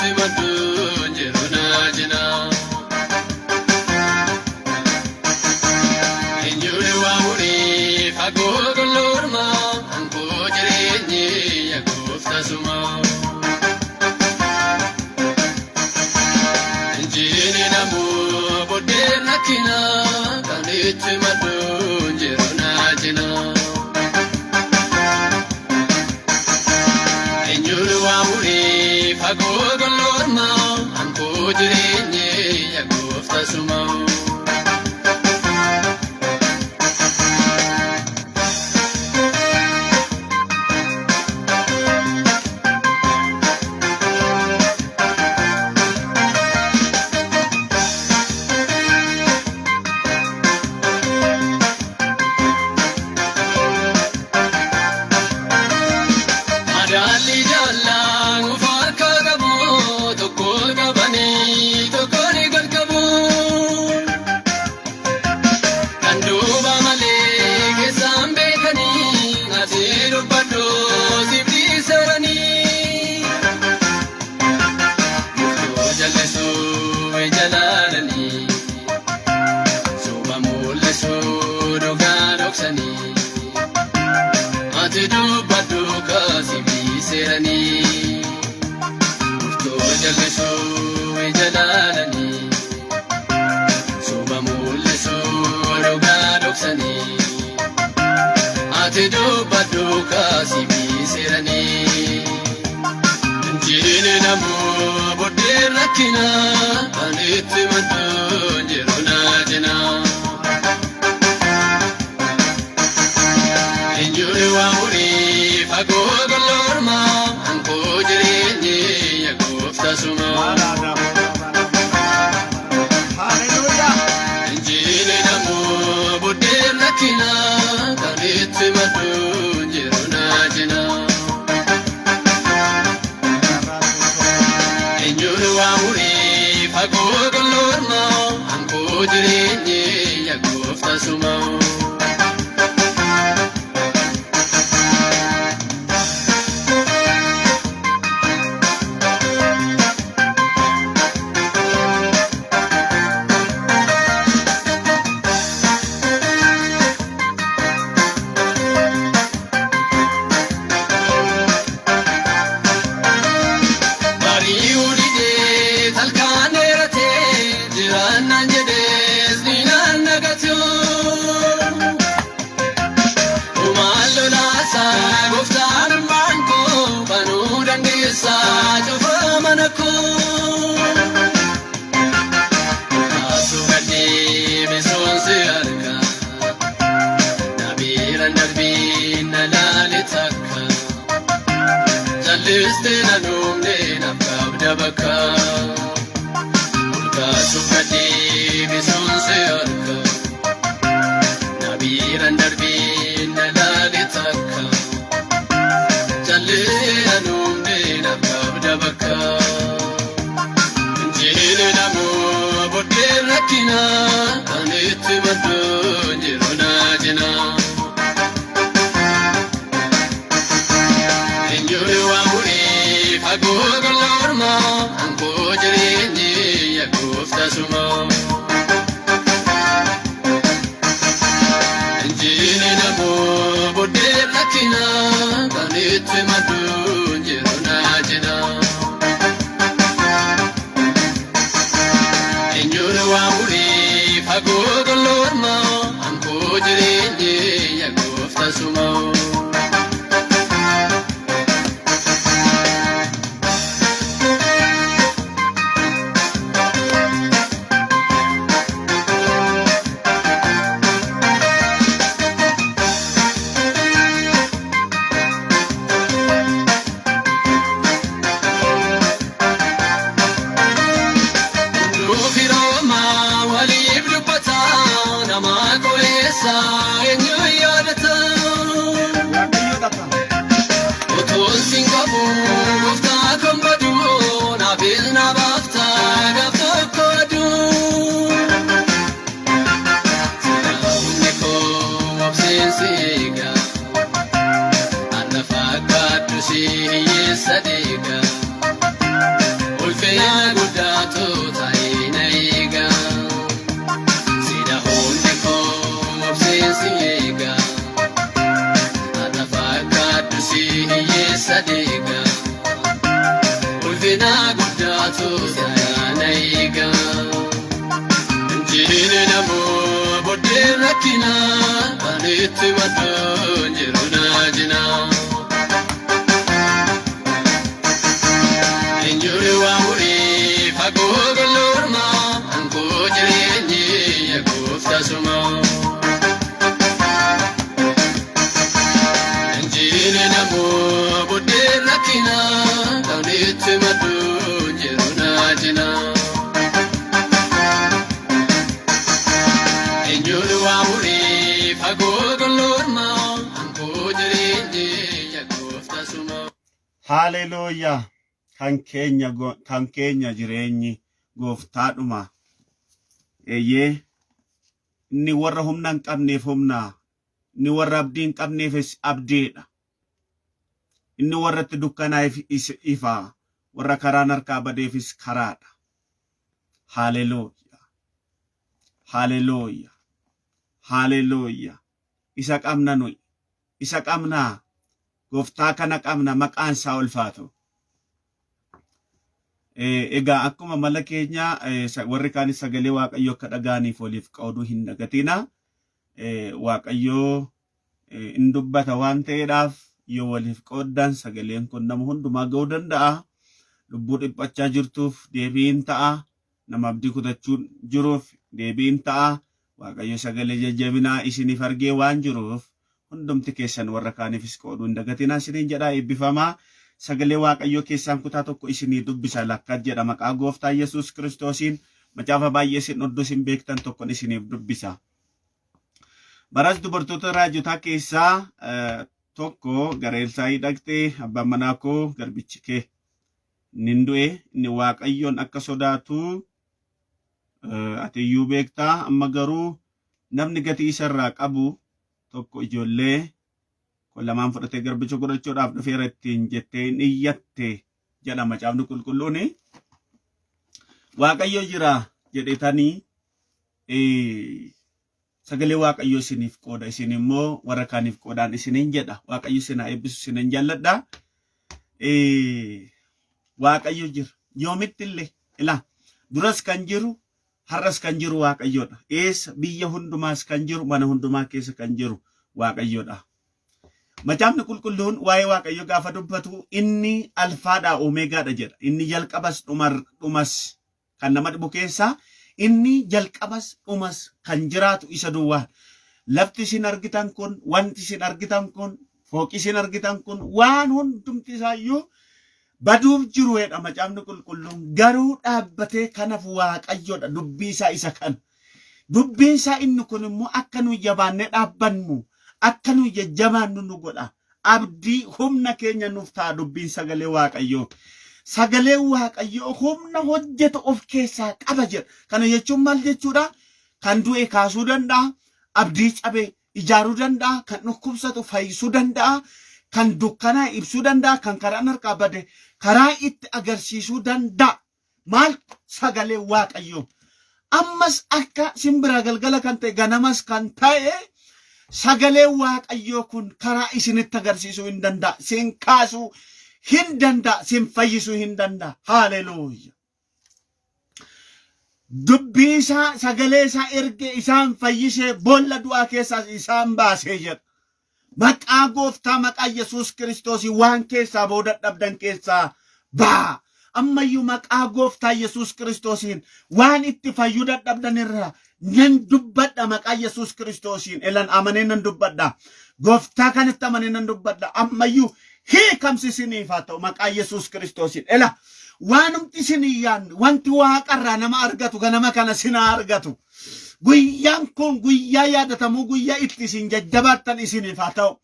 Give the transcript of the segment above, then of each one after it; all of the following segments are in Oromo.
itti maddu jiru naajina. Eenyuun waa murii fagoo golloorma ankoo jireenyi yaguuf tasuma. Injiini namoo boodeen rakkina kan itti maddu jiru naajina. Fagoo golloorma ankoo jireenyi yaguuf tasuma. Madaalli jaallaan ufarka qabu tokko qabanii tokko ni galqabu. Kan duuba malee keessaan beekanii ati dubbadhu siftii seeranii. Murtoo jallisuu ijaalanii suuba mul'isuu dhugaa dhoksanii. Ati dubbadhu kaasiftii seeranii. Murtoo jallisuu ijaalanii suuba mul'isuu dhugaa dhoksanii. Ati dubbadhu kaasiftii seeranii. Injiini namoo boodeen rakkina kan itti maddu jiru naajina. Eenyuun waa murii fagoo golloorma ankoo jireenyi yaguuf tasuma. Injiini namoo boodeen rakkina kan itti maddu jiru naajina. Eenyuun waa murii fagoo golloorma ankoo jireenyi yaguuf tasuma. Cufa manako kasu gadi beson se arka nabiran darbin nalali takka jaliste nanumne nafabda bakka kasu gadi beson se arka nabiran darbin nalali takka jaliste nanumne nafabda bakka. Injiini namoo boodeen rakkina kan itti maddu jiru naajina. Eenyuun waa murii fagoo golloorma ankoo jireenyi yaguuf tasuma. Injiini namoo boodeen rakkina kan itti maddu jiru naajina. Eenyuun waa murii fagoo golloorma ankoo jireenyi yaguuf tasuma. tu sanaiga Jine namo bodde rakina Alit wadu jiruna jina Injuri wa muri fagogo lorma Anko jirenyi yakufta suma Jine namo bodde rakina Alit wadu jiruna jina Injuri wa muri fagogo lorma Anko jirenyi yakufta suma Hallelujah. Kan keenya jireenyi gooftaadhuma. Eeyyee inni warra humna hin qabneef humnaa. Inni warra abdii hin qabneefis abdiidha. Inni warra itti dukkanaa'eef ifaa. Warra karaan harkaa badeefis karaadha. Hallelujah. Hallelujah. Hallelujah. Isa qabna nuyi. Isa qabnaa. Gooftaa kana qabna maqaan isaa ulfaatu. Egaa akkuma mala keenya warri kaanis sagalee Waaqayyoo akka dhagaaniif waliif qooduu hin dagatina. Waaqayyoo hin dubbata waan ta'eedhaaf yoo waliif qooddan sagaleen kun nama hundumaa ga'uu danda'a. Lubbuu dhiphachaa jirtuuf deebiin ta'a. Nama abdii kutachuun jiruuf deebiin ta'a. Waaqayyo sagalee jajjabinaa isiniif argee waan jiruuf hundumti keessan warra kaaniifis qooduu hin dagatina. Isiniin jedhaa eebbifamaa. Sagalee Waaqayyoo keessaan kutaa tokko isinii dubbisa lakkaat jedha maqaa gooftaa Yesuus Kiristoosiin macaafa baay'ee isin hoddos hin beektan tokkon isiniif dubbisa. Baras dubartoota raajotaa keessaa tokko gareelsaa hidhaqxee abbaan manaa koo garbichi kee nin du'e inni Waaqayyoon akka sodaatu ati iyyuu beektaa amma garuu namni gatii isarraa qabu tokko ijoollee lamaan fudhatee garbicha godhachuudhaaf dhufeera ittiin jettee hin iyyatte jedha macaafni qulqulluun. Waaqayyo jira jedhetanii sagalee Waaqayyo isiniif qooda isin immoo warra kaaniif qoodaan isiniin jedha. Waaqayyo isin haa eebbisu isiniin jaalladha. Waaqayyo jira yoomitti illee ilaa duras kan jiru har'as kan jiru Waaqayyoodha. Eessa biyya hundumaas kan jiru mana hundumaa keessa kan jiru Waaqayyoodha. Macaafni qulqulluun waa'ee Waaqayyo gaafa dubbatu inni alfaadhaa Omeegaadha jedha. Inni jalqabas dhumas kan nama dhibu keessaa inni jalqabas dhumas kan jiraatu isa duwwaa. Lafti isin argitan kun, wanti isin argitan kun, fooqi isin argitan kun waan hundumti isaayyuu baduuf jiru jedha macaafni qulqulluun. Garuu dhaabbatee kanaaf Waaqayyoodha dubbii isaa isa kan. Dubbii isaa inni kun immoo akka nuyi jabaannee dhaabbannu. Akka nuyi jajjabaannu nu godha. Abdii humna keenya nuuf ta'a dubbiin sagalee Waaqayyoo. Sagalee Waaqayyoo humna hojjetu of keessaa qaba jedha. Kana jechuun maal jechuudha? Kan du'e kaasuu danda'a. Abdii cabe ijaaruu danda'a. Kan dhukkubsatu fayyisuu danda'a. Kan dukkanaa ibsuu danda'a. Kan karaan harkaa bade karaa itti agarsiisuu danda'a. Maal sagalee Waaqayyoo. Ammas akka simbira galgala kan ta'e ganamas kan ta'e sagalee Waaqayyoo kun karaa isinitti agarsiisuu hin danda'a. Sin kaasuu hin danda'a. Sin fayyisuu hin danda'a. Haaleluyyaa. Dubbii isaa sagalee isaa erge isaan fayyisee boolla du'aa keessaa isaan baasee jedha. Maqaa gooftaa maqaa Yesuus Kiristoosii waan keessaa booda dhabdan keessaa baa. Ammayyuu maqaa gooftaa Yesuus Kiristoosiin waan itti fayyuu dadhabdan irraa nan dubbadha maqaa Yesuus Kiristoosiin. Elan amanee nan dubbadha. Gooftaa kanatti amanee nan dubbadha. Ammayyuu hiikamsi isiniif haa ta'u maqaa Yesuus Kiristoosiin. Ela waanumti isinii yaadne wanti waaqarraa nama argatu ganama kana sinaa argatu. Guyyaan kun guyyaa yaadatamuu guyyaa itti isin jajjabaattan isiniif haa ta'u.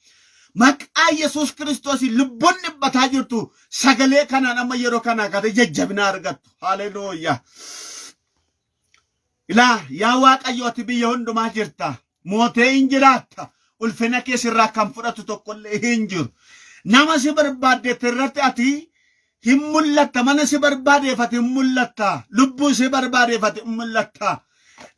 Maqaa Yesuus Kiristoosiin lubbuun dhiphataa jirtu sagalee kanaan amma yeroo kanaa kate jajjabina argattu. Haaleluyyaa. Ilaa yaa Waaqayyo ati biyya hundumaa jirta. Mootee hin jiraatta. Ulfina keessirraa kan fudhatu tokkollee hin jiru. Nama si barbaaddeet irratti ati hin mul'atta. Mana si barbaadeeffate hin mul'atta. Lubbuu si barbaadeeffate hin mul'atta.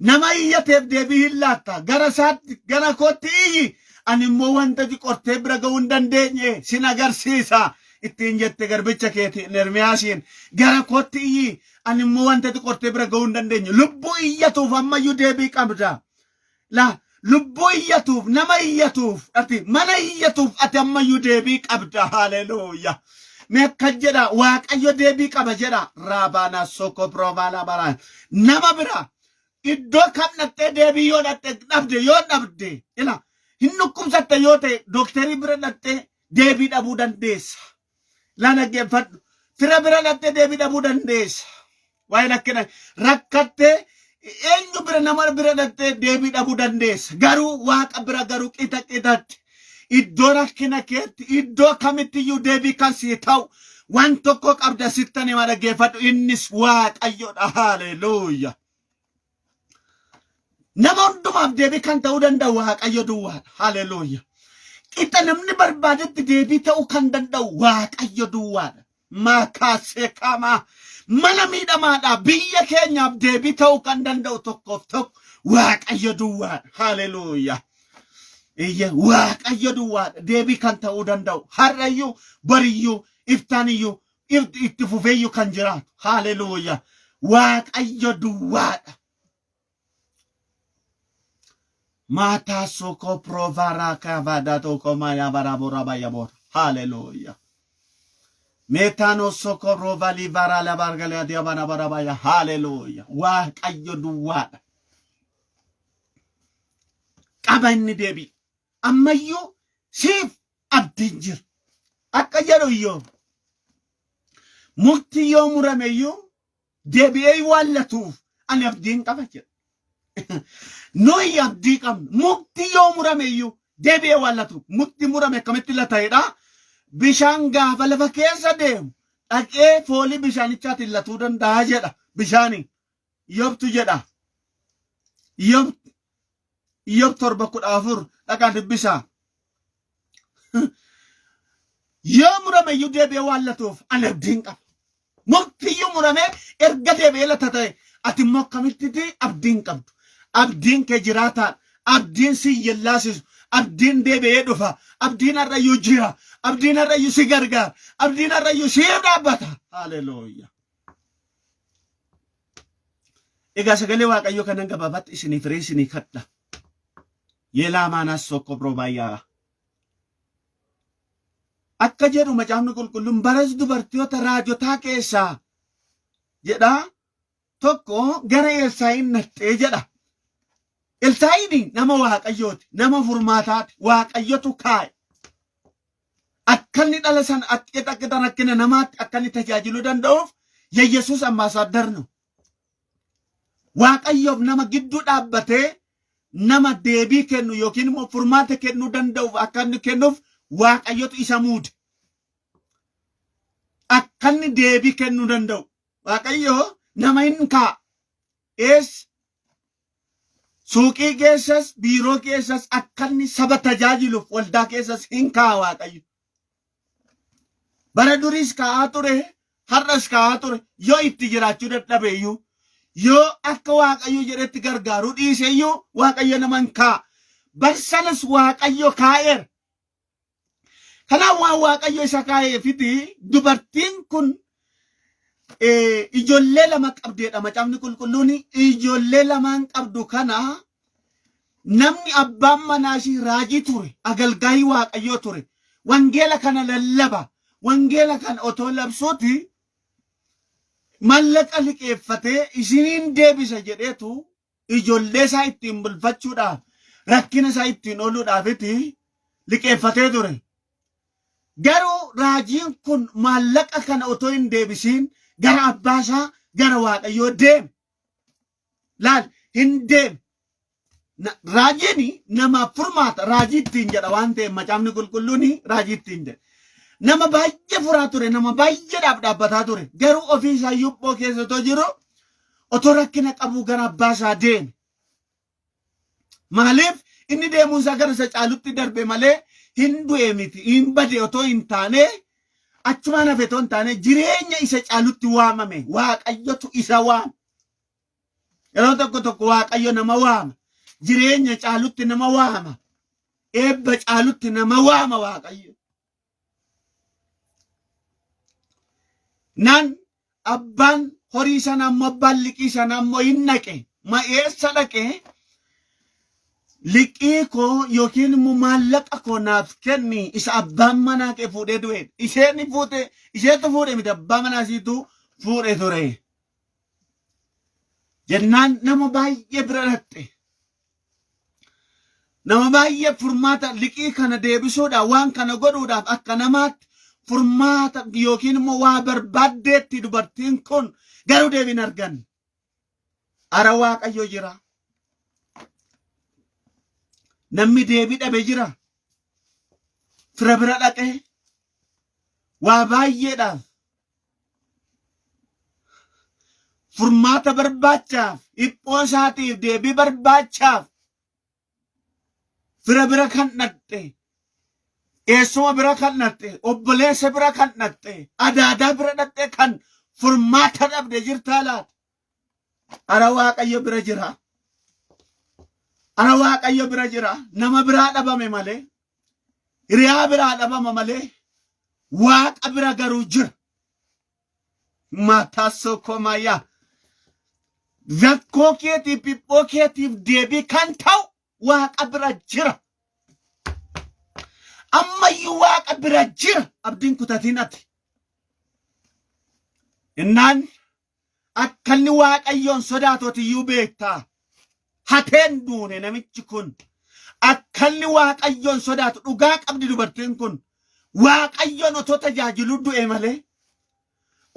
Nama iyyateef deebii hin laatta. Gara isaatti gara kootti iyyi. Ani immoo wanta qortee bira ga'uu hin dandeenye sin agarsiisa. ittiin jette garbicha keeti Ermiyaasiin gara kootti iyyi ani immoo wanta qortee bira ga'uu hin dandeenye lubbuu iyyatuuf ammayyuu deebii qabda. La lubbuu iyyatuuf nama iyyatuuf ati mana iyyatuuf ati ammayyuu deebii qabda. Haleluuyaa. Mee akka jedha Waaqayyo deebii qaba jedha Raabaana Soko Provaala Baraan nama bira iddoo kam dhattee deebii yoo dhabde ila hin dhukkubsatte yoo ta'e dooktarii bira dhattee deebii dhabuu dandeessa. La dhaggeeffadhu fira bira dhattee deebii dhabuu dandeessa. Waa'ee akkana rakkattee eenyu bira nama bira dhattee deebii dhabuu dandeessa. Garuu Waaqa bira garuu qixatti iddoo rakkina keetti iddoo kamittiyyu deebii kan sii ta'u waan tokko qabda sittani nama dhaggeeffadhu innis Waaqayyodha. Haleluuyaa. Nama hundumaaf deebii kan ta'uu danda'u Waaqayyo duwwaadha. Haleluuyaa. Qixa namni barbaadetti deebii ta'uu kan danda'u Waaqayyo duwwaadha. Makaasee kamaa mana miidhamaadha biyya keenyaaf deebii ta'uu kan danda'u tokkoof tokko Waaqayyo duwwaadha. Haleluuyaa. Iyya Waaqayyo duwwaadha deebii kan ta'uu danda'u har'ayyuu bariyyuu iftaaniyyuu itti fufeeyyuu kan jiraatu. Haleluuyaa. Waaqayyo duwwaadha. Mata soko provara kavada toko maya barabora bayabor. Hallelujah. Metano soko rovali vara la bargale diabana barabaya. Hallelujah. Waaqayyo duwwaadha. Qaba inni deebii. Ammayyuu siif abdiin jira. Akka jedhu iyyoo. Mukti yoo murameyyuu deebi'ee waallatuuf ani abdiin qaba jedha. Noi abdii qabna. Mukti yoo murameyyuu deebi'ee waallatu. Mukti murame akkamitti lata'edha. Bishaan gaafa lafa keessa deemu dhaqee foolii bishaanichaatiin latuu danda'a jedha. Bishaani Iyyobtu jedha. Iyyob 7:14 dhaqaan dubbisaa. Yoo murameyyuu deebi'ee waallatuuf ani abdiin qaba. Muktiyyuu murame erga deebi'ee lata ta'e ati immoo akkamitti abdiin qabdu. Abdiin kee jiraataan, abdiin si yellaasisu, abdiin deebi'ee dhufa, abdiin har'ayyuu jira, abdiin har'ayyuu si gargaara, abdiin har'ayyuu siif dhaabbata. Haleluuyaa. Egaa sagalee Waaqayyoo kanan gabaabatti isinii firee isinii kadha. Yeelaa maanaas sokko biroobayyaa. Akka jedhu macaafni qulqulluun baras dubartoota raajotaa keessaa jedha tokko gara Elsaa'iin naxxee jedha. Elsaa'iin nama Waaqayyooti, nama furmaataati, Waaqayyotu kaa'e. Akka inni dhala sana akka rakkina namaatti akka inni tajaajiluu danda'uuf Yesuus ambaasaaddar nu. Waaqayyoof nama gidduu dhaabbatee nama deebii kennu yookiin immoo furmaata kennuu danda'uuf akka inni kennuuf Waaqayyotu isa muude. Akka inni deebii kennuu danda'u. Waaqayyoo nama hin kaa'a. Suuqii keessas, biiroo keessas akka inni saba tajaajiluuf waldaa keessas hin kaa'a Waaqayyo. Bara duriis kaa'aa ture, har'as kaa'aa ture. Yoo itti jiraachuu dadhabe iyyuu, yoo akka Waaqayyo jedhetti gargaaruu dhiise iyyuu Waaqayyo nama hin kaa'a. Barsanas Waaqayyo kaa'eera. Kanaaf waan Waaqayyo isa kaa'eefiti dubartiin kun ijoollee lama qabdeedha. Macaafni qulqulluun ijoollee lamaan qabdu kana namni abbaan manaa ishii raajii ture, agalgaayii Waaqayyoo ture. Wangeela kana lallaba. Wangeela kana otoo labsuuti mallaqa liqeeffatee isiniin deebisa jedheetu ijoollee isaa ittiin bulfachuudhaaf rakkina isaa ittiin ooluudhaafiti liqeeffatee ture. Garuu raajiin kun maallaqa kana otoo hin deebisiin gara abbaa isaa gara Waaqayyoo deeme. Laal hin deeme. Raajiin nama furmaata raajii ittiin jedha waan ta'eef macaafni qulqulluun raajii ittiin jedha. Nama baay'ee furaa ture, nama baay'eedhaaf dhaabbataa ture. Garuu ofii isaa yubboo keessa otoo jiru otoo rakkina qabu gara abbaa isaa deeme. Maaliif inni deemuun isaa gara isa caalutti darbe malee hin du'e miti, hin bade otoo hin taane achumaan hafe otoo hin taane jireenya isa caalutti waamame. Waaqayyotu isa waama. Yeroo tokko tokko Waaqayyo nama waama. Jireenya caalutti nama waama. Eebba caalutti nama waama Waaqayyo. Nan abbaan horii sana ammoo abbaan liqii sana ammoo hin naqe. Ma eessa dhaqe? Liqii koo yookiin immoo maallaqa koo naaf kenni isa abbaan manaa kee fuudhee du'e. Isheetu fuudhe miti abbaa manaasiitu fuudhe ture. Jennaan nama baay'ee bira dhaqxe. Nama baay'ee furmaata liqii kana deebisuudhaaf waan kana godhuudhaaf akka namaatti furmaata yookiin immoo waa barbaaddeetti dubartiin kun garuu deebiin argan. Ara Waaqayyo jira. Namni deebii dhabe jira. Fira bira dhaqee waa baay'eedhaaf furmaata barbaachaaf dhiphoo isaatiif deebii barbaachaaf fira bira kan dhaqxe, eessuma bira kan dhaqxe, obboleessa bira kan dhaqxe, adaadaa bira dhaqxe kan furmaata dhabde jirtaa laata? Ara Waaqayyo bira jira. Ara Waaqayyo bira jira. Nama biraa dhabame malee, hiriyaa biraa dhabama malee, Waaqa bira garuu jira. Mataa sokomayyaa. Rakkoo keetiif dhiphoo keetiif deebii kan ta'u Waaqa bira jira. Ammayyuu Waaqa bira jira. Abdiin kutatiin ati. Innaan akka inni Waaqayyoon sodaatotiyyuu beektaa. Hateen duune namichi kun. Akka inni Waaqayyoon sodaatu dhugaa qabdi dubartiin kun. Waaqayyoon otoo tajaajiluu du'e malee.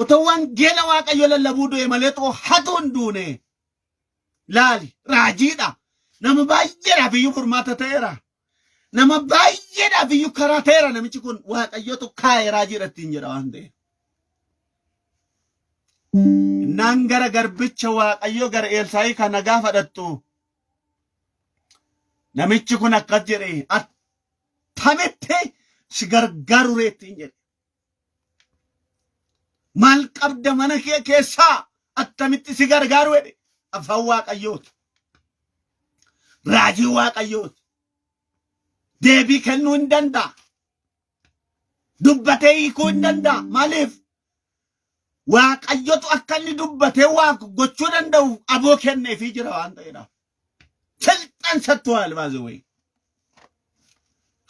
Otoo wangeela Waaqayyo lallabuu du'e malee xoo hatuun duune. Laali raajiidha. Nama baay'eedhaaf iyyuu furmaata ta'eera. Nama baay'eedhaaf iyyuu karaa ta'eera namichi kun Waaqayyotu kaa'e raajiidha ittiin jedha waan ta'eef. Naan gara garbicha Waaqayyo gara Elsaa'ii kana gaafa dhattu. Namichi kun akkas jedhe attamitti si gargaaru reettiin jedhe. Maal qabda mana kee keessaa attamitti si gargaaru jedhe. Afaan Waaqayyooti. Raajii Waaqayyooti. Deebii kennuu hin danda'a. Dubbatee hiikuu hin danda'a. Maaliif? Waaqayyotu akka inni dubbatee waa gochuu danda'u aboo kenneefii jira waan ta'eedhaaf. Silxaan sattuwaal baazewee.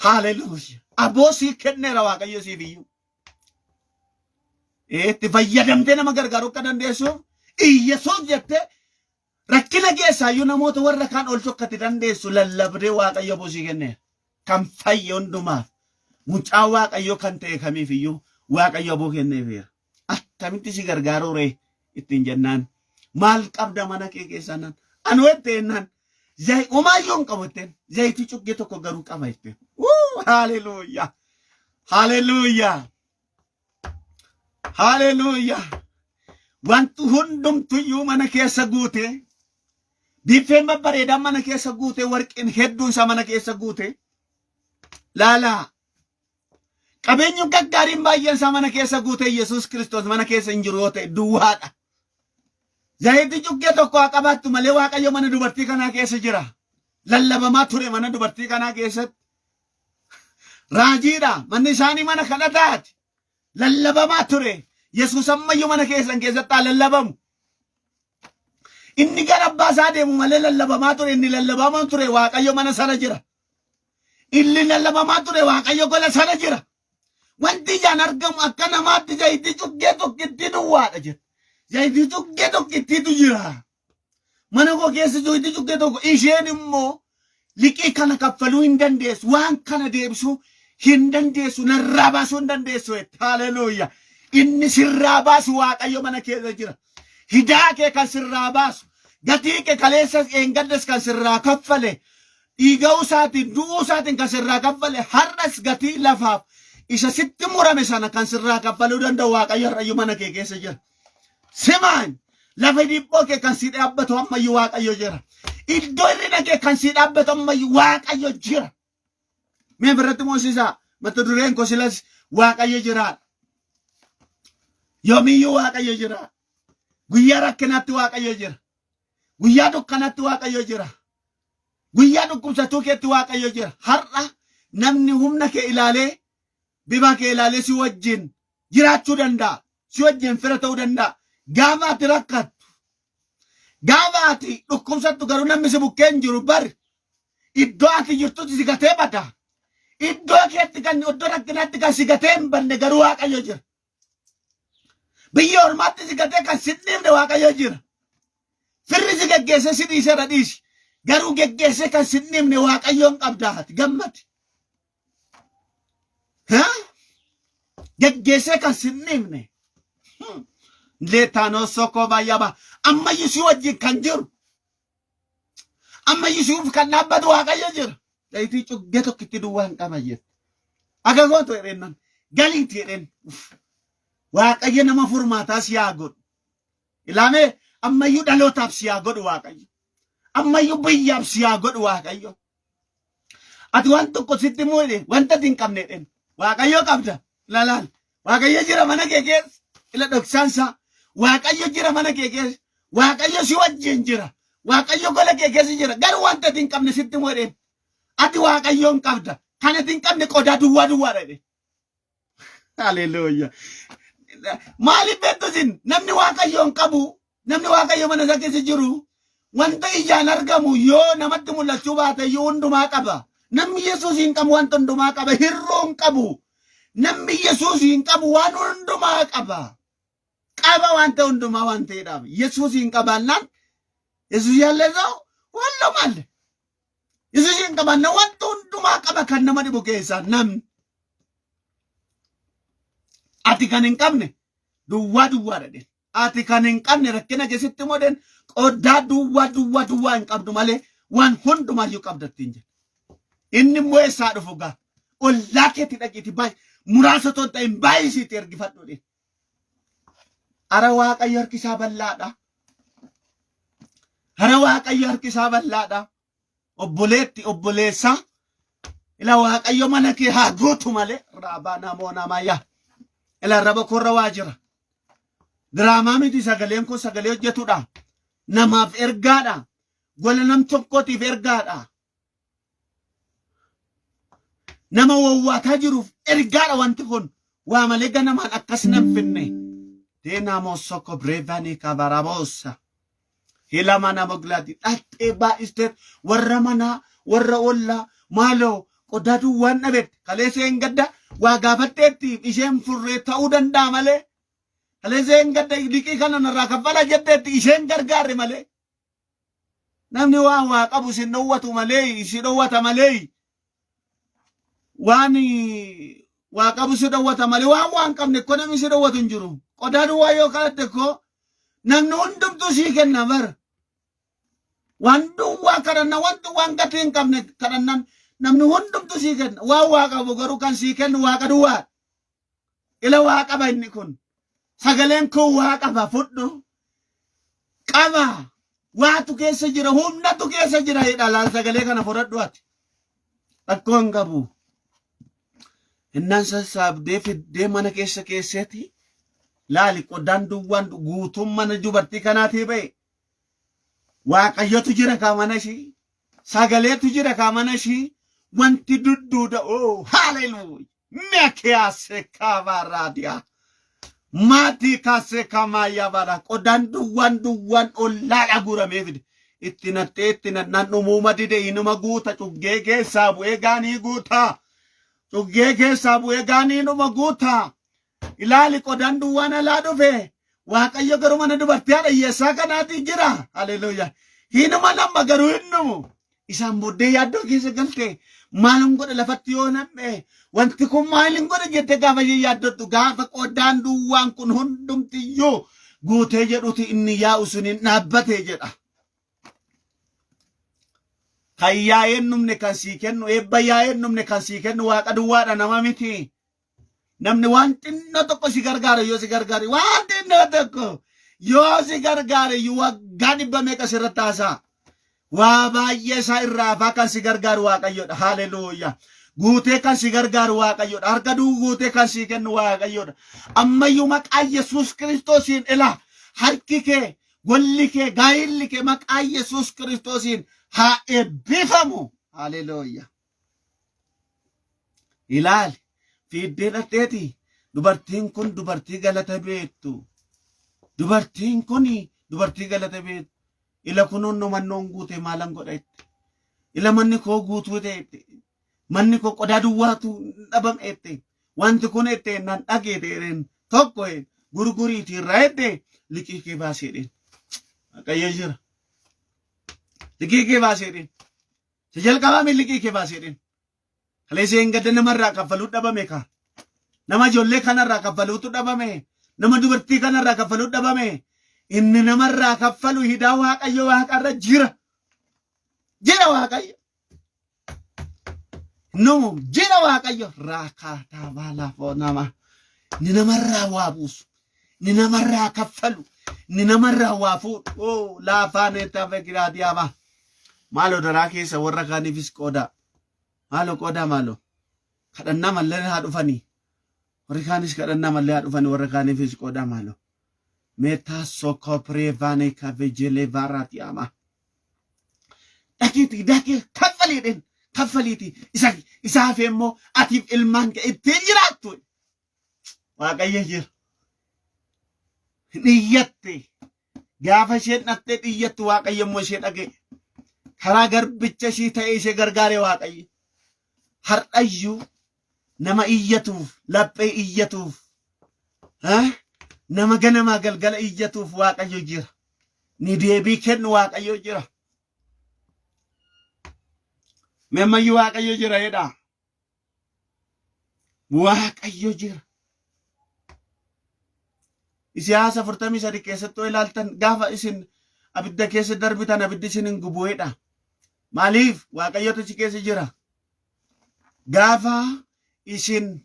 Haalelujaa. Aboo sii kenneera Waaqayyo siif iyyuu. Itti fayyadamtee nama gargaaru akka dandeessuuf Iyyesuus jettee rakkina keessaayyuu namoota warra kaan ol sokkatti dandeessu lallabdee Waaqayyo aboo sii kenneera. Kan fayye hundumaaf mucaa Waaqayyo kan ta'e kamiif iyyuu Waaqayyo aboo kenneefeera. Attamitti si gargaaruu ree ittiin jennaan. Maal qabda mana kee keessaa nan? Anu etteennan. Umaayyuu hin qabu etteen. Zayitii cuggee tokko garuu qaba etteen. Haalelujaa. Haalelujaa. Haalelujaa. Wanti hundumtuyyuu mana keessa guute. Biffeen babbareedaan mana keessa guute. Warqin hedduun isaa mana keessa guute. Laalaa. Qabeenyi gaggaariin baay'een isaa mana keessa guute Yesuus Kiristoos mana keessa hin jiru yoo ta'e duwwaadha. Zayitii cuggee tokko haa qabaattu malee Waaqayyo mana dubartii kanaa keessa jira. Lallabamaa ture mana dubartii kanaa keessatti. Raajiidha. Manni isaanii mana kadhataati. Lallabamaa ture. Yesuus ammayyuu mana keessan keessatti haa lallabamu. Inni gara abbaa isaa deemu malee lallabamaa ture. Inni lallabamaa ture Waaqayyo mana sana jira. Inni lallabamaa ture Waaqayyo gola sana jira. Wanti ijaan argamu akka namaatti zayitii cuggee tokkitti duwwaadha jedha. Zayitii cuggee tokkittiitu jira. Mana koo keessa zayitii cuggee tokko isheen immoo liqii kana kaffaluu hin dandeessu. Waan kana deebisuu hin dandeessu. Narraa baasuu hin dandeessu. Haaleluyyaa. Inni sirraa baasu Waaqayyo mana keessa jira. Hidaa kee kan sirraa baasu. Gatii kee kaleessa eengaddas kan sirraa kaffale. Dhiiga'uu isaatiin du'uu isaatiin kan sirraa kaffale. Har'as gatii lafaaf. Isa sitti murame sana kan sirraa kaffaluu danda'u Waaqayyo har'ayyuu mana kee keessa jira. Simaan lafa dhiphoo kee kan si dhaabbatu ammayyuu Waaqayyo jira. Iddoo hir'ina kee kan si dhaabbatu ammayyuu Waaqayyo jira. Mee birratti moosisaa mata dureen koo silas Waaqayyo jira. Yoomiyyuu Waaqayyo jira. Guyyaa rakkinaatti Waaqayyo jira. Guyyaa dukkanaatti Waaqayyo jira. Guyyaa dhukkubsatuu keetti Waaqayyo jira. Har'a namni humna kee ilaalee bifa kee ilaalee si wajjin jiraachuu danda'a. si wajjin fira ta'uu danda'a. Gaafa ati rakkattu, gaafa ati dhukkubsattu garuu namni si bukkeen jiru bari iddoo ati jirtutti si gatee bada. Iddoo keetti kan iddoo rakkinaatti kan si gatee hin banne garuu Waaqayyo jira. Biyya ormaatti si gatee kan si dhiibne Waaqayyo jira. Firri si geggeessee si dhiisee irra dhiisi. Garuu geggeessee kan si dhiibne Waaqayyoon qabdaati gammadi. Geggeessee kan si dhiibne. Leetaanoo sokoo baay'aba. Amma Yisuu wajjin kan jiru. Amma Yisuuf kan dhaabbatu Waaqayyo jira. Daitii cuggee tokkitti duwwaa hin qaba jette. Aga gootu jedheen nan galiiti jedheen. Waaqayyo nama furmaataa si haa godhu. Ilaamee ammayyuu dhalootaaf si haa godhu Waaqayyo. Ammayyuu biyyaaf si haa godhu Waaqayyo. Ati waan tokko sitti muudhe wanta ati hin qabne jedheen. Waaqayyo qabda. Ilaalaal. Waaqayyo jira mana kee keessa. Ila dhoksaansaa. Waaqayyo jira mana kee keessa. Waaqayyo si wajjin jira. Waaqayyo gola kee keessa jira. Garuu wanta ati hin qabne sitti muudhe. Ati Waaqayyoon qabda. Kan ati hin qabne qodaa duwwaa jedhe. Haleluuyaa. Maaliif beektusin namni Waaqayyoon qabu, namni Waaqayyo mana isaa keessa jiru, wanta ijaan argamu yoo namatti mul'achuu baate yoo hundumaa qaba. Namni Yesuus hin qabu wanta hundumaa qaba. Hirroo hin qabu. Namni Yesuus hin qabu waan hundumaa qaba. Qaba wanta hundumaa waan ta'eedhaaf. Yesuus hin qabaannaan Yesuus yaalleesoo wallo malle. Yesuus hin qabaannaan wanta hundumaa qaba kan nama dhibu keessaa namni. Ati kan hin qabne duwwaa jedhe. Ati kan hin qabne rakkina keessatti modeen qodaa duwwaa hin qabdu malee waan hundumaayyuu qabdattiin jedhe. Inni immoo eessaa dhufu gaa ollaa keetti dhaqiiti baay'ee muraasa ton ta'in baay'ee siiti ergifadhu dhe. Ara Waaqayyo harki isaa bal'aadha. Ara Waaqayyo harki isaa bal'aadha. Obboleetti obboleessa ila Waaqayyo mana kee haa guutu malee raabaa namoota mayyaa. Ila raba korra waa jira. Diraamaa miti sagaleen kun sagalee hojjetudha. Namaaf ergaadha. Gola nam tokkootiif ergaadha. Nama wawwaataa jiruuf ergaadha wanti kun. Waa malee ganamaan akkas nan finne. Deenaa moosoko bireevanii kabaraaboosa. Hila mana moglaati. Dhattee baay'isteet warra manaa warra ollaa maaloo qodaa duwwaan dhabeet kaleessa hin gadda. Waa gaafatteetti isheen furree ta'uu danda'a malee. Kaleessa hin gadda liqii kana narraa kaffala jetteetti isheen gargaarre malee. Namni waan waa qabu si dhowwatu malee si dhowwata malee. Waan waa qabu si dhowwata malee waan qabne ko namni si dhowwatu hin jiru. Qodaa duwwaa yoo kadhatte ko namni hundumtuu sii kenna bara. Waan duwwaa kadhanna wanti waan gatii hin qabne kadhannan. Namni hundumtu sii kenna waa qabu garuu kan sii kennu Waaqa duwwaa. Ila waa qaba inni kun. Sagaleen kun waa qaba fudhu. Qaba. Waatu keessa jira humnatu keessa jira jedha sagalee kana fudhadhu ati. Rakkoo hin qabu. Innaan sassaabdee fiddee mana keessatti laali qodaan duwwaan guutuun mana dubartii kanaatii ba'e. Waaqayyotu jira kaa mana ishii. Sagaleetu jira kaa mana ishii. Wanti dudduuda hallelujah mekiase kavaradia mati kase kama yabara qodaan duwwaan ollaadha guuramee fide itti nan dhumuma dide inuma guuta cuggee keessaa bu'ee gaanii guuta cuggee keessaa bu'ee gaanii inuma guuta ilaali qodaan duwwaan alaa dhufe Waaqayyo garuu mana dubartii haadha hiyyeessaa kanaati jira hallelujah hinuma nama garuu hinnumu isaan booddee yaaddoo keessa galte. Maalum godhe lafatti yoo nam'e wanti kun maalin godhe jette gaafa yaaddottu gaafa qodaan duwwaan kun hundumtiyyuu guutee jedhuti inni yaa'u suniin dhaabbatee jedha. Kan yaa'een numne kan sii kennu eebba yaa'een numne kan sii kennu Waaqa duwwaadha nama miti. Namni waan xinnoo tokko si gargaara yoo si gargaare waan xinnoo tokko yoo si gargaare waggaa 100 meeqa sirratti haasa'a. Waa baay'ee isaa irraa kan si gargaaru Waaqayyoodha. Haleluuyaa. Guutee kan si gargaaru Waaqayyoodha. Harka guutee kan si kennu Waaqayyoodha. Ammayyuu maqaa Yesuus Kiristoosiin ila harki kee, golli kee, gaayilli kee maqaa Yesuus Kiristoosiin haa eebbifamu. Haleluuyaa. Ilaali. Fiiddee dhatteeti. Dubartiin kun dubartii galata beektu. Dubartiin kun dubartii galata beektu. Ila kunuun mannoon guute maalan godhette. Ila manni koo guutuu ta'ette. Manni koo qodaa duwwaatu dhabamette. Wanti kun ette nan dhageeteen tokko gurguriitii irraa ette liqii kee baaseedheen. Waaqayyo jira. Liqii kee baaseedheen. Si jalqabaame liqii kee baaseedheen. Kaleessee hin gadda namarraa kaffaluu dhabame kaa. Nama ijoollee kanarraa kaffaluutu dhabame. Nama dubartii kanarraa kaffaluu dhabame. Inni namarraa kaffalu hidaa Waaqayyo waaqarra jira. Jira Waaqayyo. No, jira Waaqayyo. Raakaataa baalaafoo nama. Ni namarraa waa buusu. Ni namarraa kaffalu. Ni namarraa waa fuudhu. Oh, laafaan eettafe giraadiyaama. Maaloo daraa keessa warra kaaniifis qoodaa. Maaloo qoodaa maaloo. Kadhannaa mallee haa dhufanii. Warri kaanis kadhannaa mallee haa dhufanii warra kaaniifis qoodaa maaloo. Meetaa soko prevaane kavejelee vaaraatiyaama. Dhaqiitii dhaqee kaffaliidhaan kaffaliitii isaaf immoo atiif ilmaan kee ittiin jiraattu. Waaqayyo jira. Dhiyyatte gaafa isheen dhattee dhiyyattu Waaqayyo immoo ishee dhagee. Karaa garbicha ishii ta'ee ishee gargaaree Waaqayyo. Har'ayyuu nama iyyatuuf laphee iyyatuuf nama ganamaa galgala iyyatuuf Waaqayyo jira. Ni deebii kennu Waaqayyo jira. Memmayyu Waaqayyo jira jedha. Waaqayyo jira. Isiyaasa 43 keessatti ilaaltan gaafa isin abidda keessa darbitan abiddi isin hin gubu jedha. Maaliif Waaqayyotu achi keessa jira? Gaafa isin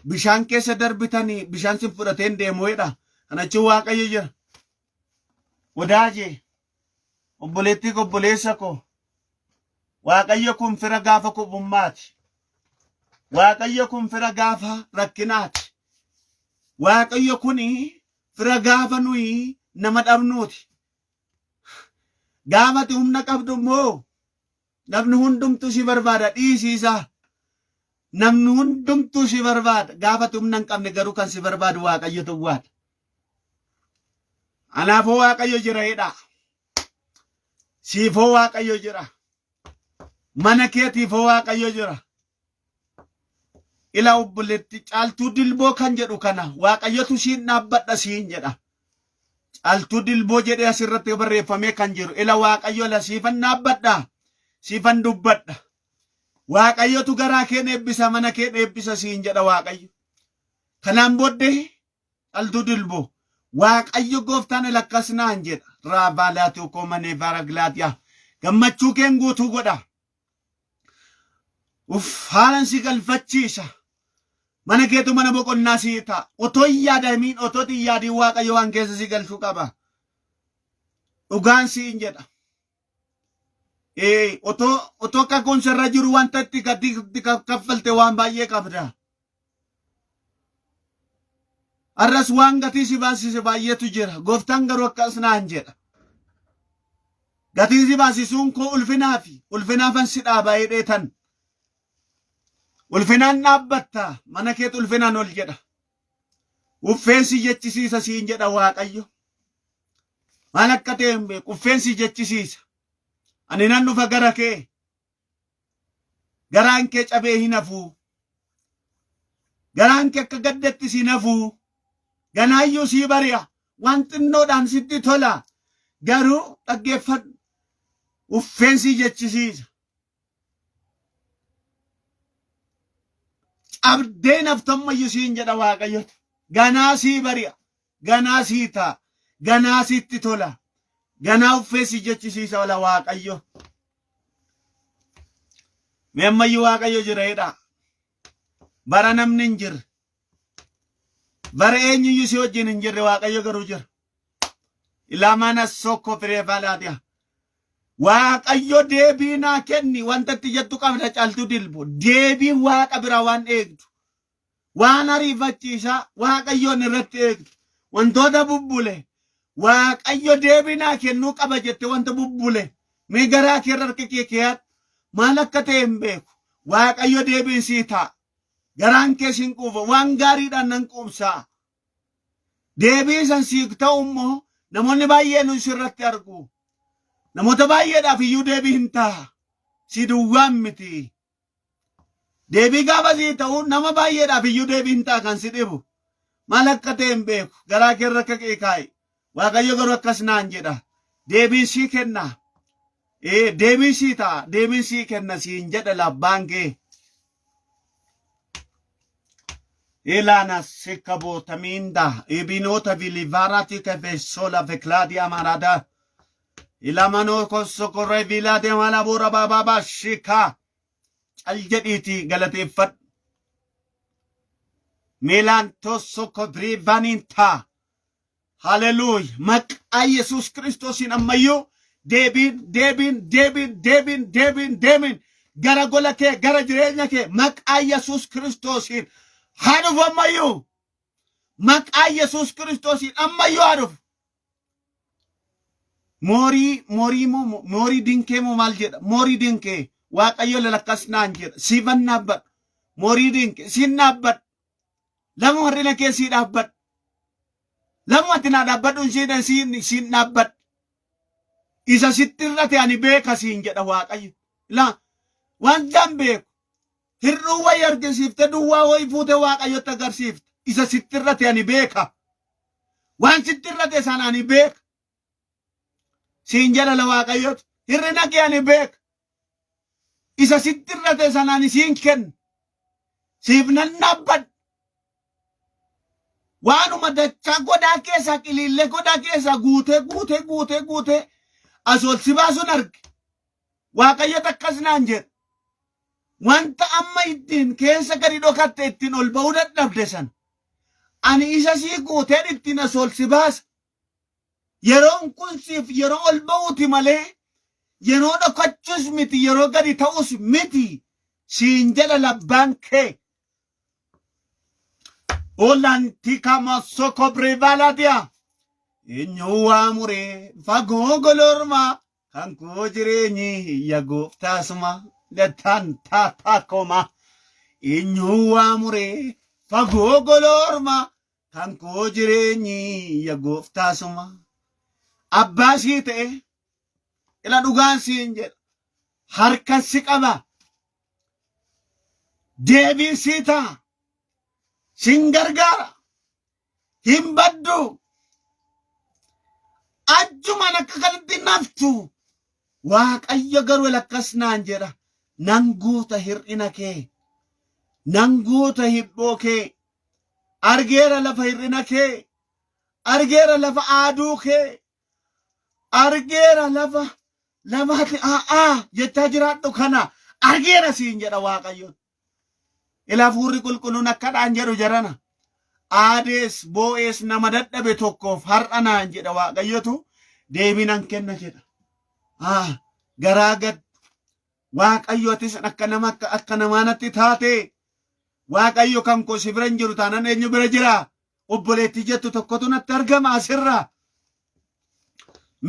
bishaan keessa darbitanii bishaan sin fudhateen deemu jedha. Kanachi Waaqayyo jira. Wadaaje obboleettii ko obboleessa ko Waaqayyo kun fira gaafa kubummaati. Waaqayyo kun fira gaafa rakkinaati. Waaqayyo kuni fira gaafa nuyi nama dhabnuuti. Gaafati humna qabdu immoo namni hundumtu si barbaada dhiisiisa. Namni hundumtu si barbaada. Gaafati humna hin qabne garuu kan si barbaadu Waaqayyo tuwwaadha. Anaafoo Waaqayyo jira jedha. Siifoo Waaqayyo jira. Mana keetiifoo Waaqayyo jira. Ila obboleetti caaltuu dilboo kan jedhu kana Waaqayyotu siin dhaabbadha siin jedha. Caaltuu dilboo jedhee asirratti barreeffamee kan jiru. Ila Waaqayyo la siifan dhaabbadha. Siifan dubbadha. Waaqayyotu garaa kee eebbisa mana kee eebbisa siin jedha Waaqayyo. Kanaan booddee caaltuu dilboo Waaqayyo gooftaan lakkasnaan jedha. Raavaalaatu koomane varaglaatiya. Gammachuu keen guutuu godha. Haalan si galfachiisa. Mana keetu mana boqonnaa sii ta'a. Otoo hin yaadamiin otoo hin yaadiin Waaqayyo waan keessa si galchuu qaba. Dhugaan siin jedha. Otoo kakuun sirra jiru wanta itti kaffalte waan baay'ee qabda. Arras waan gatii si baasise baay'eetu jira. Gooftaan garuu akkas naan jedha. Gatii si baasisuun koo ulfinaafan si dhaabaa jedheetan. Ulfinaan dhaabbatta mana keetu ulfinaan ol jedha. Uffeensi jechisiisa siin jedha Waaqayyo. Maal akka ta'e hin beeku uffeensi jechisiisa. Ani nan dhufa gara kee. Garaan kee cabee hin hafu. Garaan kee akka gaddatti siin hafu. Ganaayyuu sii bari'a. Waan xinnoodhaan sitti tola. Garuu dhaggeeffadhu. Uffeensi jechisiisa. Abdeen haftammayyu siin jedha Waaqayyo. Ganaa sii bari'a. Ganaa sii ta'a. Ganaa sitti tola. Ganaa uffeensi jechisiisa wala Waaqayyo. Memmayyu Waaqayyo jira jedha. Bara namni hin jirre. Bara eenyuyyuu si wajjin hin jirre Waaqayyo garuu jira. Ilaamana sokko fireefaalaatiya. Waaqayyo deebii naa kenni wanta itti jettu qabda caaltuu dilbo. Deebii Waaqa bira waan eegdu. Waan ariifachiisa Waaqayyoon irratti eegdu. Wantoota bubbule. Waaqayyo deebii naa kennuu qaba jette wanta bubbule. Mee garaa kee harka kee keeyyaadhu. Maal akka ta'e hin beeku. Waaqayyo deebiin sii ta'a. garaan kee sin quufa waan gaariidhaan nan quubsaa. Deebii san siif ta'u immoo namoonni baay'een sirratti argu. Namoota baay'eedhaaf iyyuu deebii hin ta'a. Si duwwaan miti. Deebii gaafa sii ta'u nama baay'eedhaaf iyyuu deebii hin ta'a kan si dhibu. Maal akka ta'e hin beeku. Garaa kee irra akka kee kaa'i. Waaqayyo garuu akkas naan jedha. Deebiin sii kenna. Deebiin sii ta'a. Deebiin sii kenna siin jedha labbaan kee. Ilana sekabota minda. Ibinoota vilivarati kefesola vekladi amarada. Ilamano kosokorre vilade malabura bababa shika. Aljediti galateeffadhu. Milaan tosoko brivaninta. Hallelujah. Maqaa Yesuus Kiristoosin ammayyuu deebiin gara gola kee gara jireenya kee maqaa Yesuus Kiristoosin haa dhufu ammayyuu. Maqaa Yesuus Kiristoosin ammayyuu haa dhufu. Moorii dinkee moo maal jedha? Moorii dinkee Waaqayyo lalakkas naan jedha. Siifan dhaabbadhu. Moorii dinkee siin dhaabbadhu. Lama warrina kee sii dhaabbadhu. Lama ati naa dhaabbadhu siin dhaabbadhu. Isa sitti irratti ani beeka siin jedha Waaqayyo. Wantan beeku. Hir'uu wayii argisiifte duwwaa wayii fuute Waaqayyotti agarsiifte. Isa sitti irratti ani beeka. Waan sitti irratti sana ani beeka. Siin jedha la Waaqayyotu. Hir'ina kee ani beeka. Isa sitti irratti sana ani siin kenna. Siif nan dhaabbadhu. Waanuma dachaa godaa keessa qiliillee godaa keessa guutee as ol si baasuun arge. Waaqayyotu akkas naan jedha. Wanta amma ittiin keessa gadi dhokatte ittiin ol ba'uu dadhabde san. Ani isa sii guuteen ittiin as ol si baasa. Yeroon kun siif yeroo ol ba'uuti malee yeroo dhokachuus miti yeroo gadi ta'us miti. Siin jedha labbaan kee. Olanti kama soko prevaladia. Eenyu waamure fagoo golorma kan koo jireenyi yaa gooftaasuma gataan taakoma. Eenyu waamure fagoo golorma kan koo jireenyi yaa gooftaasuma. Abbaa sii ta'e ila dhugaan siin jedha. Harka si qaba. Deebii sii ta'a. Sin gargaara. Hin baddu. Ajjumaan akka kanatti naftu. Waaqayyo garuu lakkas naan jedha. Nan guuta hir'ina kee. Nan guuta hibboo kee. Argeera lafa hir'ina kee. Argeera lafa aaduu kee. Argeera lafati jechaa jiraadhu kana. Argeera siin jedha Waaqayyo. Ila fuurri qulqulluun akkadhaan jedhu jarana. Aadees boo'ees nama dadhabe tokkoof har'a naan jedha Waaqayyotu deebii nan kenna jedha. Garaa gad Waaqayyootis akka namaanatti taate Waaqayyo kan koo si bira hin jiru taanaan eenyu bira jira? Obboleetti jettu tokkotu natti argama asirra.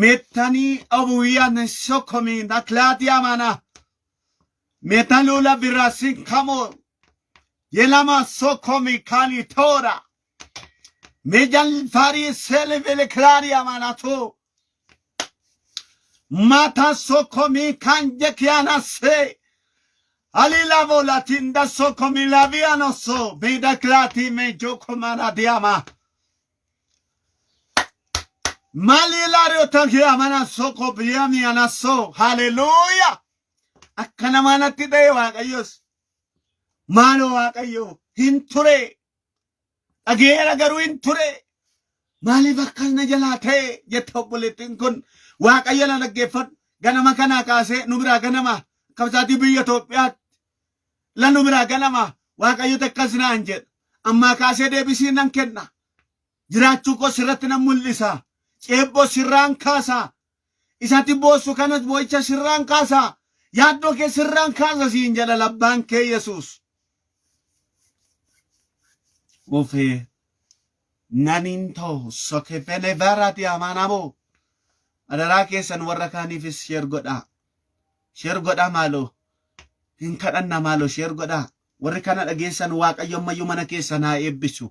Meettanii abuuyyaan sokkomiin aklaatii amana. Meettaluula biraasin kamoo. Yelama sokomi kani tora. Mejan fari selevele klari amanato. Mata sokomi kanje kiana se. Alila volatinda sokomi laviano so. Beda klati me jokomana diama. Malilario tanki amana soko biami anaso. Hallelujah. Akkana manatti ta'e Waaqayyos. Maalo Waaqayyo hin ture. Dhageera garuu hin ture. Maaliif akkas na jalaa ta'e jette obboleettiin kun. Waaqayyo na dhaggeeffadhu. Ganama kanaa kaasee nu biraa ganama. Kabsaatii biyya Itoophiyaatti. La nu biraa ganama. Waaqayyotu akkas naan jedha. Ammaa kaasee deebisii nan kenna. Jiraachuu koo sirratti nan mul'isa. Ceebboo sirraan kaasa. Isatti boossu kanas boo'icha sirraan kaasa. Yaaddoo kee sirraan kaasa siin jedha labbaan kee Yesuus. Ufe naninto sokefene varati amanamo. Adaraa keessan warra kaaniifis sheer godhaa. Sheer godhaa maaloo. Hin kadhanna maaloo sheer godhaa. warri kana dhageessan Waaqayyo ammayyuu mana keessan haa eebbisu.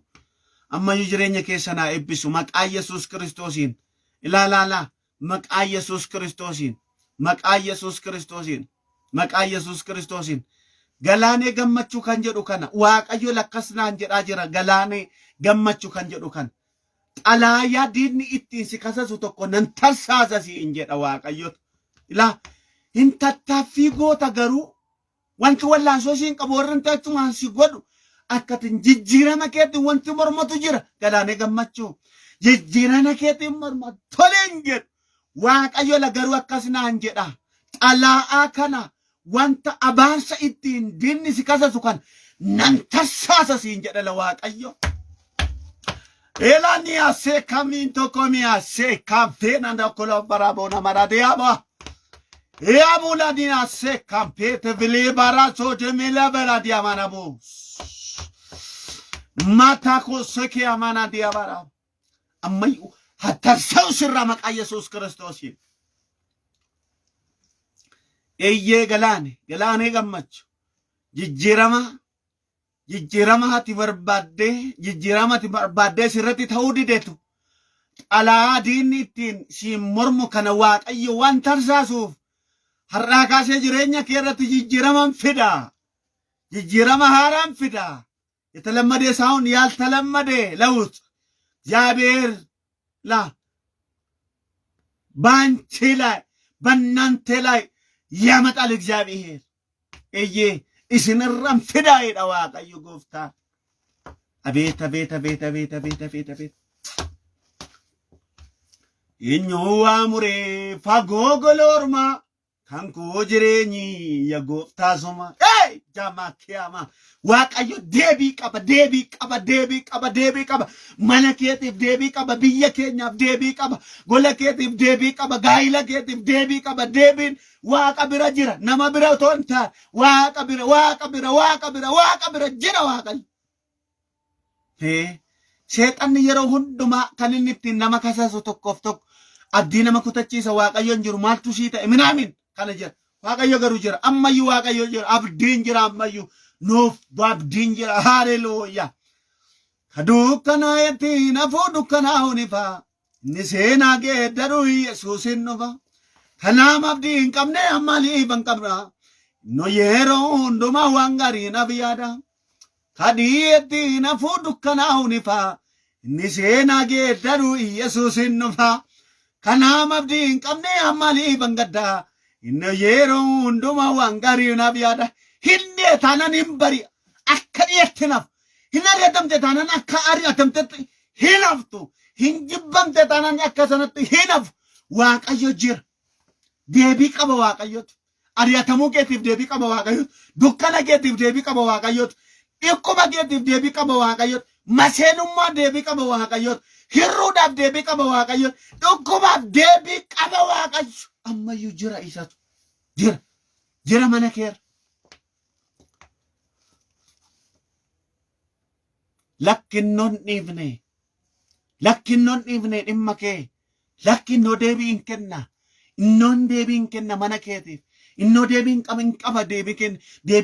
Ammayyuu jireenya keessan haa eebbisu. Maqaa Yesuus Kiristoosiin. Ilaalaa maqaa Yesuus Kiristoosiin. Maqaa Yesuus Kiristoosiin. Maqaa Yesuus Kiristoosiin. Galaanee gammachuu kan jedhu kana Waaqayyo lakkasnaan jedhaa jira. Galaanee gammachuu kan jedhu kana. Xalaayaa diinni ittiin si kasasu tokko nan tarsaasasii hin jedha Waaqayyo. Ilaa hin tattaaffii goota garuu wanti wallaansoo siin qabu warreen tachumaan si godhu akkatin jijjiirama keetiin wanti mormatu jira. Galaanee gammachuu jijjiirama keetiin mormatu toleen jedhu Waaqayyo la garuu akkasnaan jedha. Xalaa'aa kana wanta abaarsa ittiin diinni si kasasu kan nan tarsaasasiin jedha la Waaqayyo. Elania se caminto comia se campena da colaborabona maradeaba. Eabula dina se campete vilibarazo de milabera diamanabu. Matako se che amana diabara. Amayu hatta sausirra maqaa Yesuus Kiristoosiin. Eeyyee galaanee gammachuu jijjiirama ati barbaaddee sirratti ta'uu dideetu xalaa diinni ittiin siin mormu kana Waaqayyo waan tarsaasuuf har'aa kaasee jireenya kee irratti jijjiiraman fida. Jijjiirama haaraan fida. የተለመደ ሳይሆን ያልተለመደ ለውጥ እግዚአብሔር በአንቺ ላይ በእናንተ ላይ ያመጣል። እግዚአብሔር እስንራን ፍዳ ሄዳ Waaqayyo gooftaa. Abeet eenyu waamuree fagoo golormaa kan koo jireenyi ya gooftaa soma. Jamaa kiyama Waaqayyo deebii qaba. Mana keetiif deebii qaba. Biyya keenyaaf deebii qaba. Gola keetiif deebii qaba. Gaa'ila keetiif deebii qaba. Deebiin Waaqa bira jira. Nama bira otoo hin taane Waaqa bira jira Waaqayyo. Seexanni yeroo hundumaa kan inni ittiin nama kasasu tokkoof tokko abdii nama kutachiisa. Waaqayyo hin jiru maaltu sii ta'e minaamin kana jira. Waaqayyo garuu jira. Ammayyuu Waaqayyo jira. Abdiin jira ammayyuu. Nuuf abdiin jira. Haleluuyaa. Kadukkanaayetti nafuu dukkanaa'uun ifaa. Inni seenaa geeddaruu Yesuusin dhufa. Kanaaf abdii hin qabne ammalii ban qabna. No yeroo hundumaa waan gaarii naaf yaada. Kadiyyetti nafuu dukkanaa'uun ifaa. Inni seenaa geeddaruu Yesuusin dhufa. Kanaaf abdii hin qabne ammalii ban gaddaa. Inno yeroo hundumaa waan gaarii naaf yaada. Hindi taanaan hin bari akka dhiyetti naaf. Hin ari'atamte taanaan akka ari'atamtetti hin haftu. Hin jibbamte taanaan akka sanatti hin hafu. Waaqayyo jira. Deebii qaba Waaqayyotu. Ari'atamuu keetiif deebii qaba Waaqayyotu. Dukkana keetiif deebii qaba Waaqayyotu. Dhikkuma keetiif deebii qaba Waaqayyotu. Maseenummaa deebii qaba Waaqayyotu. Hirruudhaaf deebii qaba Waaqayyotu. Dhukkubaaf deebii qaba Waaqayyo. Ammayyuu jira isatu. Jira mana keera. Lakkinnoon dhiifne dhimma kee. Lakkinnoo deebii hin kenna. Innoon deebii hin kenna mana keetiif. Innoo deebii hin qaba deebii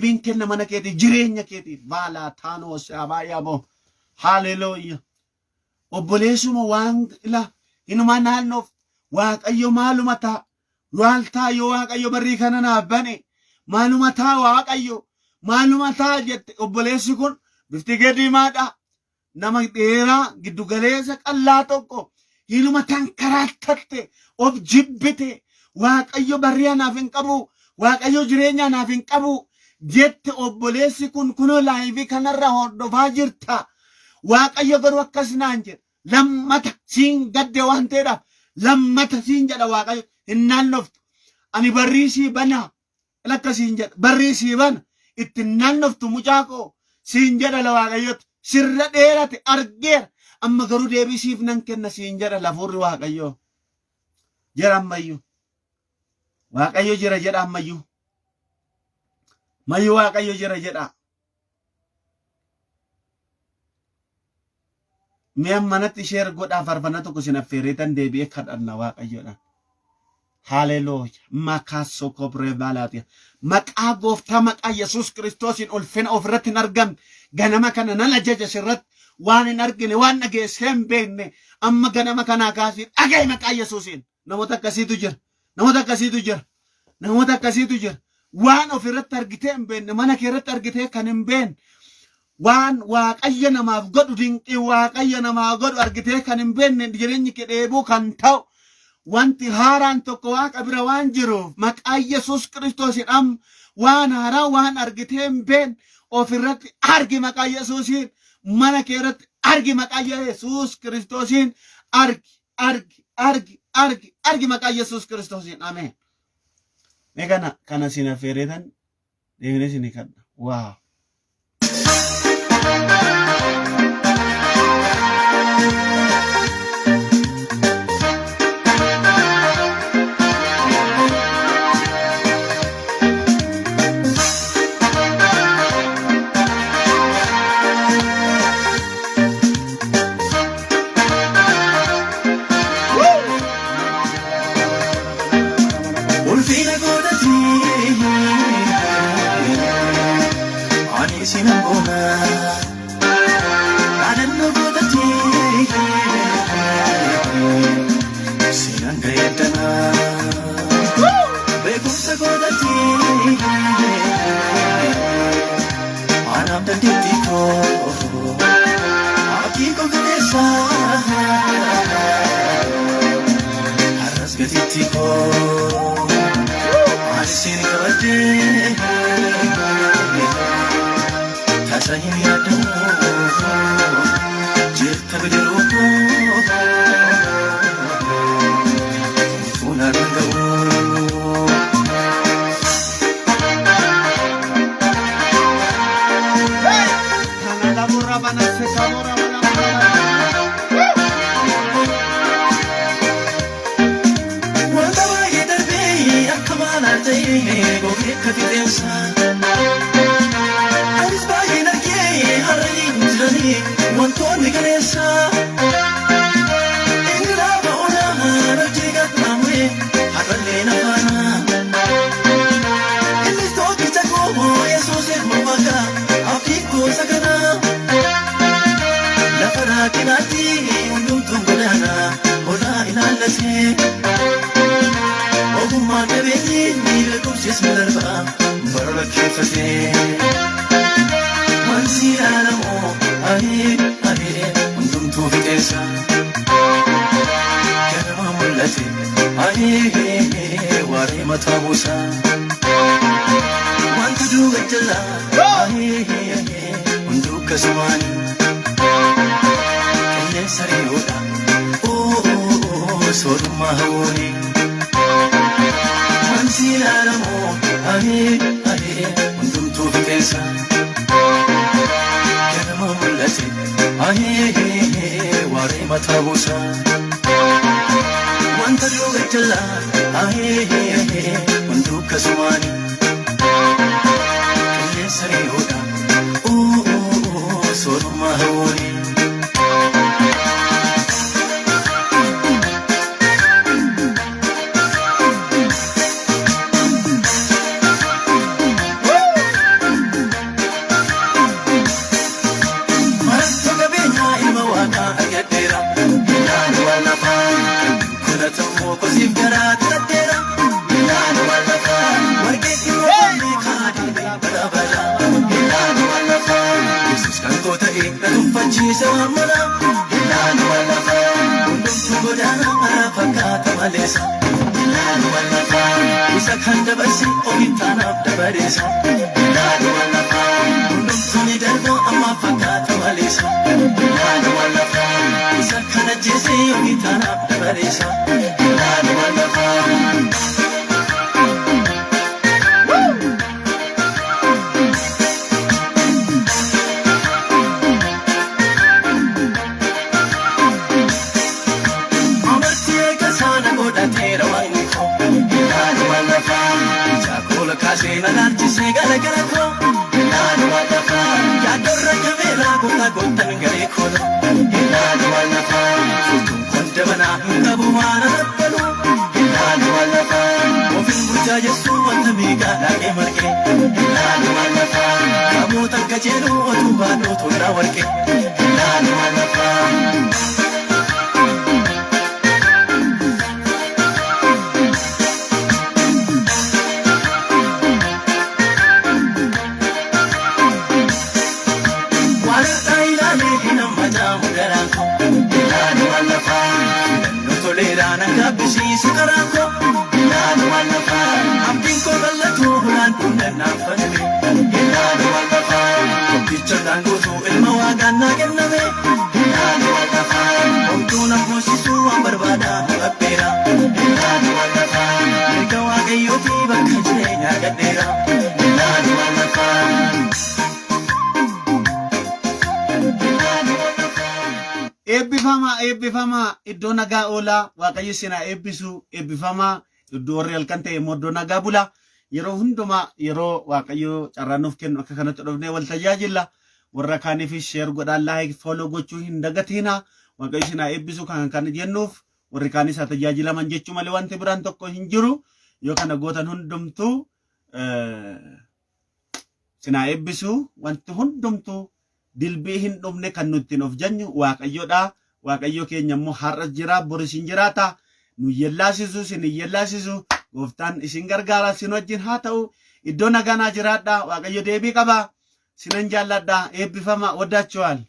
hin kenna mana keetiif. Jireenya keetiif. Baalaa taanoo saabaayyamoo. Haleluuyaa. Obboleessuma waan inumaa naannoof Waaqayyo maaluma ta'a. Waaltaa yoo Waaqayyo barrii kana naaf bane maaluma ta'a Waaqayyo. Maaluma ta'a jette obboleessi kun bifti gadiimaadha. Nama dheeraa giddu galeessa qallaa tokko hinuma tankaraatatte of jibbite Waaqayyo barrii naaf hin qabu. Waaqayyo jireenya naaf hin qabu jette obboleessi kun kunoo laayivii kanarra hordofaa jirta. Waaqayyo garuu akkas naan jedha. Lammata siin gadde waan ta'eedhaaf lammata siin jedha Waaqayyo. Hin naannoftu. Ani barrii sii banaa. Lakka siin jedha. Barrii sii bana. Itti naannoftu mucaa koo siin jedha la Waaqayyotu. Sirra dheerate argeera. Amma garuu deebii siif nan kenna siin jedha lafuurri Waaqayyoo. Jira ammayyuu. Waaqayyo jira jedha ammayyuu. Mayyuu Waaqayyo jira jedha. Mi'a manatti ishee godhaa farfana tokko sin affeereetan deebi'ee kadhanna Waaqayyoodhaan. Hallelujah. Makaso kobre balatia. Maqaa gooftaa maqaa Yesuus Kiristoosin ulfina ofirratti hin argamne ganama kana nan ajaja sirratti waan hin argine waan dhageessee hin beekne amma ganama kanaa kaasii dhaga'i maqaa Yesuusin. Namoota akkasiitu jira. Namoota akkasiitu jira. Namoota akkasiitu jira. Waan ofirratti argitee hin beekne mana kee irratti argitee kan hin beekne waan Waaqayyo namaaf godhu dinqii Waaqayyo namaaf godhu argitee kan hin beekne jireenyi kee dheebuu kan ta'u wanti haaraan tokko Waaqa bira waan jiruuf maqaa Yesuus Kiristoosin waan haaraa waan argitee hin beekne ofirratti argi maqaa Yesuusin mana kee irratti argi maqaa Yesuus Kiristoosin argi maqaa Yesuus Kiristoosin. Ameen. Megana kana sina feretan deemnee sini kadha. Wow. ilalu alafa ofin burja yesu wanta miga dage marke ilalu alafa kamu takajelu otuba do tola warke ilalu alafa Bisi sekarangko ilalu alafa amping ko galatu bulan punan nafasli ilalu alafa bicara dangutu ilmu agana kename ilalu alafa untuna musisu berbada apera ilalu alafa mereka wagayuti bakajenya gadera ilalu alafa ebbifama iddoo nagaa oola waaqayyo sina ebbisu ebbifama iddoo warri halkan ta'e immoo iddoo nagaa bula yeroo hundumaa yeroo waaqayyo carraanuuf kennu akka kanatti dhufnee wal tajaajilla warra kaaniifis sheer godhaan laayik fooloo gochuu hin dagatina waaqayyo sina ebbisu kan jennuuf warri kaanis haa tajaajilaman jechuu malee wanti biraan tokko hin jiru yoo kana gootan hundumtuu sina ebbisu wanti hundumtuu dilbii hin dhufne kan nutti of janyu waaqayyoodha waaqayyo keenya immoo har'a jira boris hin jiraata nu yellaasisu sin yellaasisu gooftaan isin gargaara sin wajjin haa ta'u iddoo nagaa jiraadha waaqayyo deebii qaba sinan jaalladha eebbifama wadaachuwal